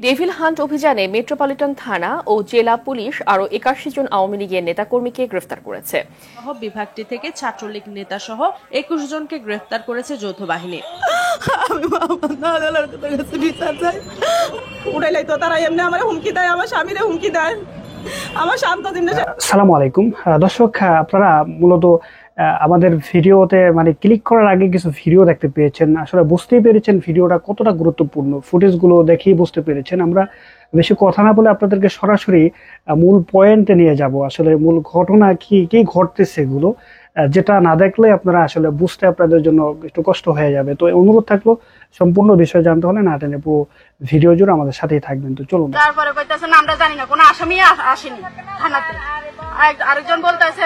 Devil hunt অভিযানে metropolitan থানা ও জেলা পুলিশ আরও ৮১ জন আওয়ামী লীগের নেতাকর্মীকে গ্রেফতার করেছে। বিভাগটি থেকে ছাত্রলীগ নেতা সহ ২১ জনকে গ্রেফতার করেছে যৌথ বাহিনী। আসসালামু আলাইকুম দর্শক, আপনারা মূলত আমাদের ভিডিওতে ক্লিক করার আগে কিছু ভিডিও দেখতে পেয়েছেন। আসলে বুঝতেই পেরেছেন ভিডিওটা কতটা গুরুত্বপূর্ণ। ফুটেজগুলো দেখেই বুঝতে পেরেছেন। আমরা বেশি কথা না বলে আপনাদেরকে সরাসরি মূল পয়েন্টে নিয়ে যাব। আসলে মূল ঘটনা কি কি ঘটতেছে এগুলো যেটা না দেখলে আপনারা আসলে বুঝতে আপনাদের জন্য একটু কষ্ট হয়ে যাবে। তো অনুরোধ থাকলো সম্পূর্ণ বিষয় জানতে হলে না টেনে পুরো ভিডিও জুড়ে আমাদের সাথেই থাকবেন। তো চলুন। তারপরে কইতাছেন আমরা জানি না, কোনো আসামি আসেনি থানাতে। আরেকজন বলতেছে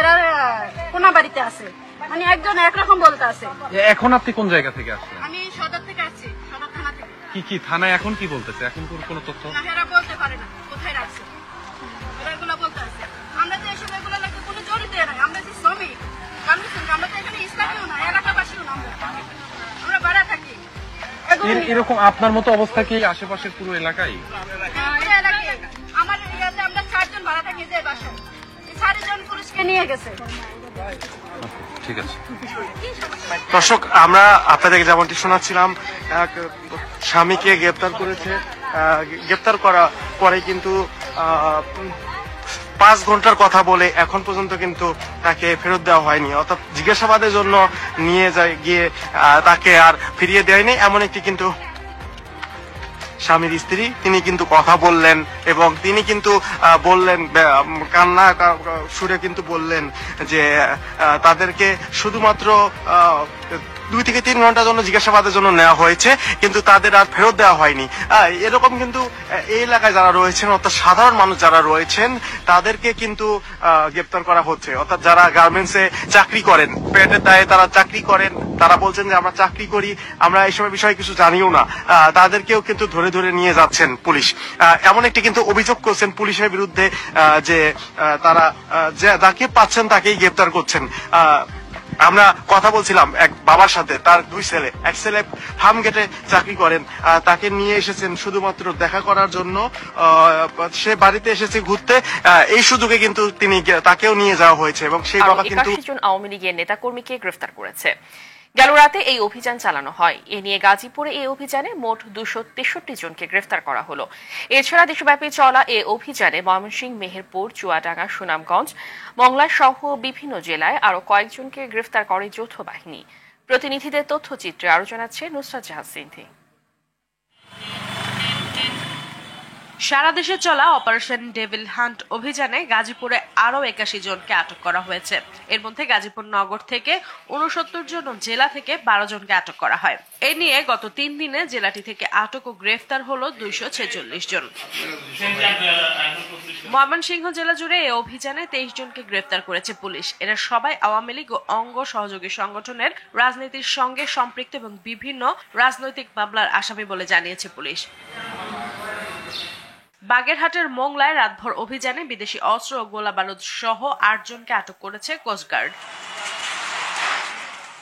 কোন বাড়িতে আছে, মানে একজন একরকম বলতে আছে। এখন আপনি কোন জায়গা থেকে আসছেন? আমি সদর থেকে আসছি, সদর থানা থেকে। কি থানায় এখন কি বলতেছে? এখন কোনো তথ্য এরা বলতে পারে না কোথায় রাখছে, এগুলো বলতে আছে। আমরা যে এসব এগুলো লাগে কোনো জড়িত নাই, আমরা যে শ্রমিক আমরা তো এখানে স্থানীয় না, এলাকাবাসীও না, আমরা ভাড়া থাকি। এরকম আপনার মতো অবস্থা কি আশেপাশের পুরো এলাকায়? আমার এরিয়াতে আমরা 4 জন ভাড়া থাকি, যে বাসায় 4 জন পুলিশকে নিয়ে গেছে। ঠিক আছে দর্শক, আমরা আপনাদেরকে যেমনটি শোনাচ্ছিলাম, এক স্বামীকে গ্রেপ্তার করেছে। গ্রেপ্তার করা পরে কিন্তু 5 ঘন্টার কথা বলে এখন পর্যন্ত কিন্তু তাকে ফেরত দেওয়া হয়নি, অর্থাৎ জিজ্ঞাসাবাদের জন্য নিয়ে গিয়ে তাকে আর ফিরিয়ে দেয়নি। এমন একটি কিন্তু স্বামীর স্ত্রী, তিনি কিন্তু কথা বললেন এবং তিনি কিন্তু বললেন, কান্না সুরে কিন্তু বললেন যে তাদেরকে শুধুমাত্র 2 থেকে 3 ঘন্টার জন্য জিজ্ঞাসাবাদের জন্য নেওয়া হয়েছে, কিন্তু তাদের আর ফেরত দেওয়া হয়নি। এরকম কিন্তু এই এলাকায় যারা রয়েছেন, অর্থাৎ সাধারণ মানুষ যারা রয়েছেন, তাদেরকে কিন্তু গ্রেপ্তার করা হচ্ছে। অর্থাৎ যারা গার্মেন্টসে চাকরি করেন, পেটের দায়ে তারা চাকরি করেন, তারা বলছেন যে আমরা চাকরি করি, আমরা এইসব বিষয়ে কিছু জানিও না, তাদেরকেও কিন্তু ধরে ধরে নিয়ে যাচ্ছেন পুলিশ। এমন একটি কিন্তু অভিযোগ করছেন পুলিশের বিরুদ্ধে যে তারা যাকে পাচ্ছেন তাকেই গ্রেপ্তার করছেন। আমরা কথা বলছিলাম এক বাবার সাথে, তার 2 ছেলে, এক ছেলে ফার্ম গেটে চাকরি করেন, তাকে নিয়ে এসেছেন শুধুমাত্র দেখা করার জন্য। সে বাড়িতে এসেছে ঘুরতে, এই সুযোগে কিন্তু তাকেও নিয়ে যাওয়া হয়েছে এবং সেই বাবা কিন্তু ৮১ জন আওয়ামী লীগের নেতাকর্মীকে গ্রেফতার করেছে। গেল রাতে এই অভিযান চালানো হয়। এ নিয়ে গাজীপুরে এই অভিযানে মোট 263 জনকে গ্রেফতার করা হলো। এছাড়া দেশব্যাপী চলা এই অভিযানে ময়মনসিংহ, মেহেরপুর, চুয়াডাঙ্গা, সুনামগঞ্জ, মংলা সহ বিভিন্ন জেলায় আরো কয়েকজনকে গ্রেফতার করে যৌথ বাহিনী। প্রতিনিধিদের তথ্যচিত্রে আরো জানাচ্ছে নুসরাত জাহান সিন্ধি। সারা দেশে চলা অপারেশন ডেভিল হান্ট অভিযানে গাজীপুরে আরও ৮১ জনকে আটক করা হয়েছে। এর মধ্যে গাজীপুর নগর থেকে ৬৯ জন ও জেলা থেকে ১২ জনকে আটক করা হয়। এ নিয়ে গত 3 দিনে জেলাটি থেকে আটক ও গ্রেফতার হলো ২৪৬ জন। ময়মনসিংহ জেলা জুড়ে এই অভিযানে ২৩ জনকে গ্রেফতার করেছে পুলিশ। এরা সবাই আওয়ামী লীগ ও অঙ্গ সহযোগী সংগঠনের রাজনীতির সঙ্গে সম্পৃক্ত এবং বিভিন্ন রাজনৈতিক মামলার আসামি বলে জানিয়েছে পুলিশ। বাগেরহাটের মোংলায় রাতভর অভিযানে বিদেশি অস্ত্র ও গোলাবারুদ সহ ৮ জনকে আটক করেছে কোস্টগার্ড।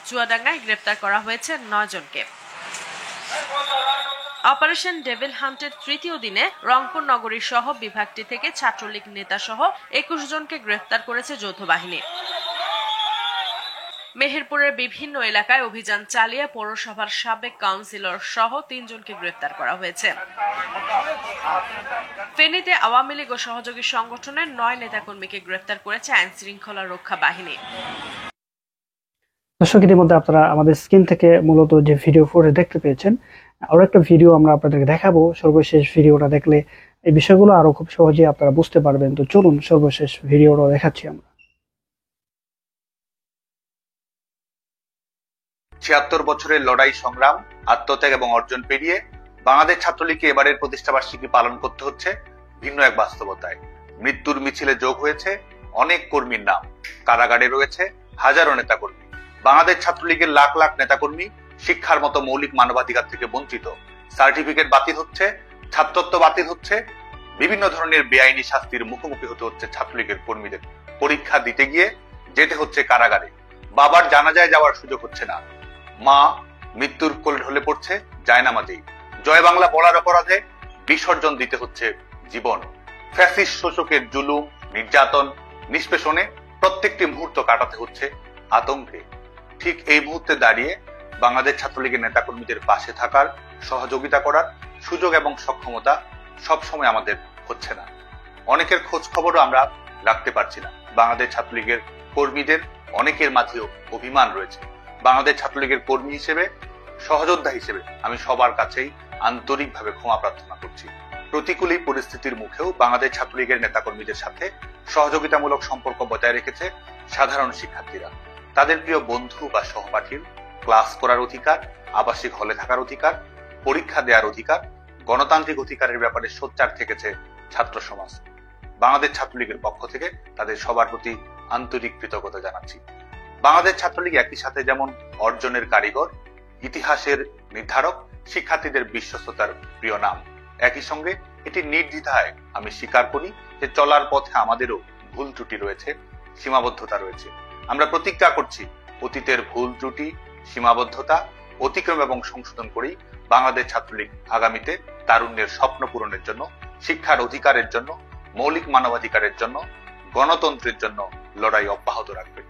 চুয়াডাঙ্গায় গ্রেফতার করা হয়েছে ৯ জনকে। অপারেশন ডেভিল হান্টের ৩য় দিনে রংপুর নগরীর সহ বিভাগটি থেকে ছাত্রলীগ নেতা সহ ২১ জনকে গ্রেফতার করেছে যৌথ বাহিনী। মেহেরপুরের বিভিন্ন এলাকায় অভিযান চালিয়ে পৌরসভার সাবেক কাউন্সিলর সহ ৩ জনকে গ্রেফতার করা হয়েছে। ফেনীতে আওয়ামী লীগ ও সহযোগী সংগঠনের ৯ নেতাকর্মীকে গ্রেফতার করেছে আইন শৃঙ্খলা রক্ষা বাহিনী। দর্শক, ইতিমধ্যে আপনারা আমাদের স্ক্রিন থেকে মূলত যে ভিডিও ফুটেজ দেখতে পেয়েছেন, আরো একটা ভিডিও আমরা আপনাদেরকে দেখাবো। সর্বশেষ ভিডিওটা দেখলে এই বিষয়গুলো আরো খুব সহজেই আপনারা বুঝতে পারবেন। তো চলুন সর্বশেষ ভিডিওটা দেখাচ্ছি আমরা। ৭৬ বছরের লড়াই সংগ্রাম, আত্মত্যাগ এবং অর্জন পেরিয়ে বাংলাদেশ ছাত্রলীগকে এবারের প্রতিষ্ঠাবার্ষিকী পালন করতে হচ্ছে ভিন্ন এক বাস্তবতায়। মৃত্যুর মিছিলে যোগ হয়েছে অনেক কর্মীর নাম, কারাগারে রয়েছে হাজারো নেতাকর্মী। বাংলাদেশ ছাত্রলীগের লাখ লাখ নেতাকর্মী শিক্ষার মতো মৌলিক মানবাধিকার থেকে বঞ্চিত। সার্টিফিকেট বাতিল হচ্ছে, ছাত্রত্ব বাতিল হচ্ছে, বিভিন্ন ধরনের বেআইনি শাস্তির মুখোমুখি হতে হচ্ছে ছাত্রলীগের কর্মীদের। পরীক্ষা দিতে গিয়ে যেতে হচ্ছে কারাগারে, বাবার জানাজায় যাওয়ার সুযোগ হচ্ছে না, মা মৃত্যুর কোলে ঢলে পড়ছে জায়নামাজেই। জয় বাংলা বলার অপরাধে বিসর্জন দিতে হচ্ছে জীবন। ফ্যাসিস্ট শোষকের জুলুম, নির্যাতন, নিষ্পেষণে প্রত্যেকটি মুহূর্ত কাটাতে হচ্ছে আতঙ্কে। ঠিক এই মুহূর্তে দাঁড়িয়ে বাংলাদেশ ছাত্রলীগের নেতাকর্মীদের পাশে থাকার, সহযোগিতা করার সুযোগ এবং সক্ষমতা সবসময় আমাদের হচ্ছে না। অনেকের খোঁজ খবরও আমরা রাখতে পারছি না। বাংলাদেশ ছাত্রলীগের কর্মীদের অনেকের মাঝেও অভিমান রয়েছে। বাংলাদেশ ছাত্রলীগের কর্মী হিসেবে, সহযোদ্ধা হিসেবে আমি সবার কাছেই আন্তরিকভাবে ক্ষমা প্রার্থনা করছি। প্রতিকূল এই পরিস্থিতির মুখেও বাংলাদেশ ছাত্রলীগের নেতাকর্মীদের সাথে সহযোগিতামূলক সম্পর্ক বজায় রেখেছে সাধারণ শিক্ষার্থীরা। তাদের প্রিয় বন্ধু বা সহপাঠীর ক্লাস করার অধিকার, আবাসিক হলে থাকার অধিকার, পরীক্ষা দেওয়ার অধিকার, গণতান্ত্রিক অধিকারের ব্যাপারে সোচ্চার থেকেছে ছাত্র সমাজ। বাংলাদেশ ছাত্রলীগের পক্ষ থেকে তাদের সবার প্রতি আন্তরিক কৃতজ্ঞতা জানাচ্ছি। বাংলাদেশ ছাত্রলীগ একই সাথে যেমন অর্জনের কারিগর, ইতিহাসের নির্ধারক, শিক্ষার্থীদের বিশ্বস্ততার প্রিয় নাম, একই সঙ্গে এটি নির্দ্বিধায় আমি স্বীকার করি যে চলার পথে আমাদেরও ভুল ত্রুটি রয়েছে, সীমাবদ্ধতা রয়েছে। আমরা প্রতিজ্ঞা করছি অতীতের ভুল ত্রুটি, সীমাবদ্ধতা অতিক্রম এবং সংশোধন করেই বাংলাদেশ ছাত্রলীগ আগামীতে তারুণ্যের স্বপ্ন পূরণের জন্য, শিক্ষার অধিকারের জন্য, মৌলিক মানবাধিকারের জন্য, গণতন্ত্রের জন্য লড়াই অব্যাহত রাখবে।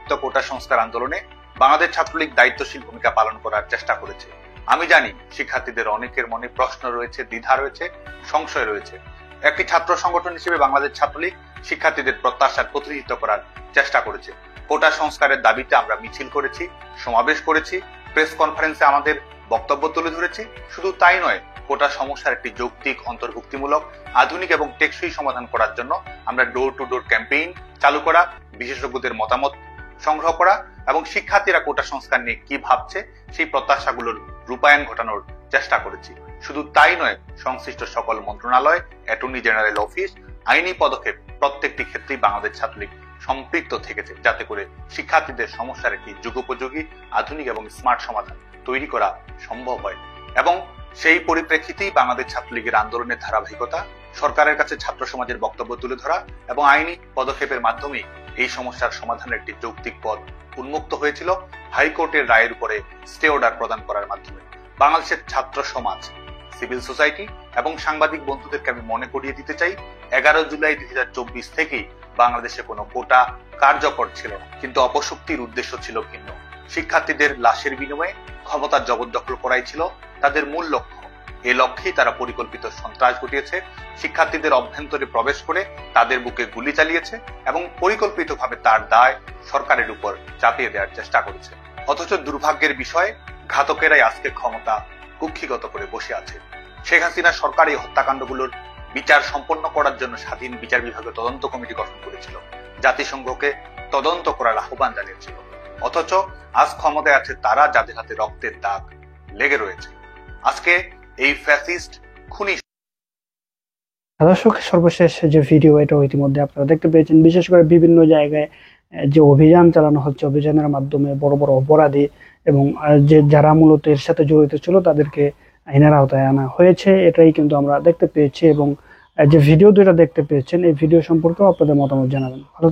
তো কোটা সংস্কার আন্দোলনে বাংলাদেশ ছাত্রলীগ দায়িত্বশীল ভূমিকা পালন করার চেষ্টা করেছে। আমি জানি শিক্ষার্থীদের অনেকের মনে প্রশ্ন রয়েছে, দ্বিধা রয়েছে, সংশয় রয়েছে। একটি ছাত্র সংগঠন হিসেবে বাংলাদেশ ছাত্রলীগ শিক্ষার্থীদের প্রত্যাশার প্রতিনিধিত্ব করার চেষ্টা করেছে। কোটা সংস্কারের দাবিতে আমরা মিছিল করেছি, সমাবেশ করেছি, প্রেস কনফারেন্সে আমাদের বক্তব্য তুলে ধরেছি। শুধু তাই নয়, কোটা সমস্যার একটি যৌক্তিক, অন্তর্ভুক্তিমূলক, আধুনিক এবং টেকসই সমাধান করার জন্য আমরা ডোর টু ডোর ক্যাম্পেইন চালু করা, বিশেষজ্ঞদের মতামত সংগ্রহ করা এবং শিক্ষার্থীরা কোটা সংস্কার নিয়ে কি ভাবছে সেই প্রত্যাশাগুলোর রূপায়ণ ঘটানোর চেষ্টা করেছি। শুধু তাই নয়, সংশ্লিষ্ট সকল মন্ত্রণালয়, অ্যাটর্নি জেনারেল অফিস, আইনি পদক্ষেপ প্রত্যেকটি ক্ষেত্রেই বাংলাদেশ ছাত্রলীগ সম্পৃক্ত থেকেছে, যাতে করে শিক্ষার্থীদের সমস্যার একটি যুগোপযোগী, আধুনিক এবং স্মার্ট সমাধান তৈরি করা সম্ভব হয়। এবং সেই পরিপ্রেক্ষিতেই বাংলাদেশ ছাত্রলীগের আন্দোলনের ধারাবাহিকতা, সরকারের কাছে ছাত্র সমাজের বক্তব্য তুলে ধরা এবং আইনি পদক্ষেপের মাধ্যমে এই সমস্যার সমাধানের একটি যৌক্তিক পথ উন্মুক্ত হয়েছিল হাইকোর্টের রায়ের উপরে স্টে অর্ডার প্রদান করার মাধ্যমে। বাংলাদেশের ছাত্র সমাজ, সিভিল সোসাইটি এবং সাংবাদিক বন্ধুদেরকে আমি মনে করিয়ে দিতে চাই, 11 জুলাই 2024 থেকেই বাংলাদেশে কোনো কোটা কার্যকর ছিল না, কিন্তু অপশক্তির উদ্দেশ্য ছিল ভিন্ন। শিক্ষার্থীদের লাশের বিনিময়ে ক্ষমতার জবরদখল করাই ছিল তাদের মূল লক্ষ্য। এই লক্ষ্যেই তারা পরিকল্পিত সন্ত্রাস ঘটিয়েছে, শিক্ষার্থীদের অভ্যন্তরে প্রবেশ করে তাদের বুকে গুলি চালিয়েছে এবং পরিকল্পিতভাবে তার দায় সরকারের উপর চাপিয়ে দেওয়ার চেষ্টা করেছে। অথচ দুর্ভাগ্যের বিষয়, ঘাতকেরাই আজকে ক্ষমতা কুক্ষিগত করে বসে আছে। শেখ হাসিনা সরকার এই হত্যাকাণ্ডগুলোর বিচার সম্পন্ন করার জন্য স্বাধীন বিচার বিভাগের তদন্ত কমিটি গঠন করেছিল, জাতিসংঘকে তদন্ত করার আহ্বান জানিয়েছিল। অথচ আজ ক্ষমতায় আছে তারা যাদের হাতে রক্তের দাগ লেগে রয়েছে। আজকে এই ফ্যাসিস্ট খুনি। দর্শক, সর্বশেষ যে ভিডিও, এটা ইতিমধ্যে আপনারা দেখতে পেয়েছেন। বিশেষ করে বিভিন্ন জায়গায় যে অভিযান চালানো হচ্ছে, অভিযানের মাধ্যমে বড় বড় অপরাধী এবং যে যারা মূলত এর সাথে জড়িত ছিল তাদেরকে আইনের আওতায় আনা হয়েছে, এটাই কিন্তু আমরা দেখতে পেয়েছি। এবং যে ভিডিও দুইটা দেখতে পেয়েছেন, এই ভিডিও সম্পর্কেও আপনাদের মতামত জানাবেন। ভালো